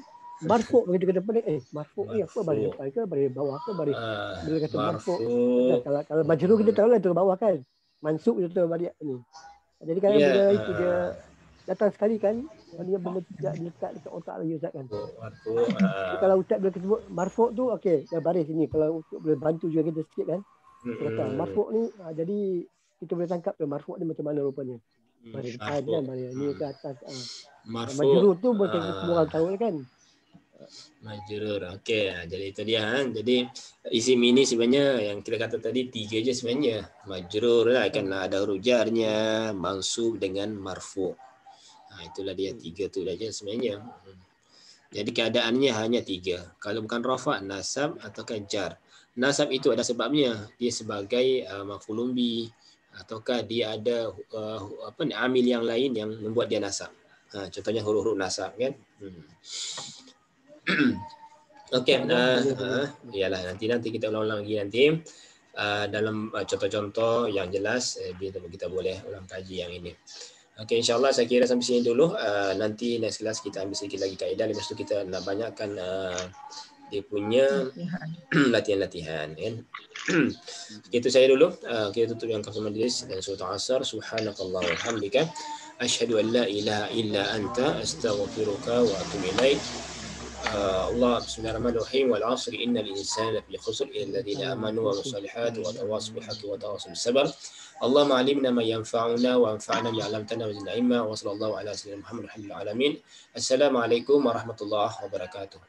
marfu' begitu kata pada marfu' ni apa baris depan ke baris bawah ke baris bila kata marfu' kalau majrur kita tahu lah tu bawah kan. Mansub kita tahu baris ni. Jadi kalau bila itu dia datang sekali kan, dia benda tidak diletak dekat otak lagi Ustaz kan. Jadi kalau Ustaz bila sebut marfu' tu okey, dah baris ni kalau untuk boleh bantu juga kita sikit kan. Kata marfu' ni jadi kita boleh tangkap tu marfu' ni macam mana rupanya. Baris depan kan, baris ni ke atas. Majrur tu bukan semua orang tahu kan. Majrur. Okey, jadi itu dia kan. Jadi isim ini sebenarnya yang kita kata tadi 3 je sebenarnya. Majrur lah kan, ada huruf jarnya, mansub dengan marfu'. Itulah dia 3 tu saja sebenarnya. Jadi keadaannya hanya 3. Kalau bukan rafa', nasab ataukah jar. Nasab itu ada sebabnya. Dia sebagai maf'ulun bi, ataukah dia ada amil yang lain yang membuat dia nasab. Contohnya huruf-huruf nasab kan. Okey, iyalah nanti kita ulang-ulang lagi nanti dalam contoh-contoh yang jelas kita boleh ulang kaji yang ini. Okey, insyaAllah saya kira sampai sini dulu. Nanti next class kita ambil sedikit lagi kaedah. Lepas tu kita nak banyakkan dia punya latihan-latihan kan. Itu saya dulu. Kita tutup yang kafir majlis dan surah Asr. Subhanakallah walhamdika asyhadu an la ilaha illa anta astaghfiruka wa atubu ilaik. الله بسم الله الرحمن الرحيم والعصر إن الإنسان لفي خسر إلا الذين آمنوا وعملوا الصالحات وتواصوا بالحق وتواصوا بالصبر اللهم علمنا ما ينفعنا وانفعنا بما علمتنا وزدنا علما وصلى الله على سيدنا محمد الحمد لله العالمين. السلام عليكم ورحمة الله وبركاته.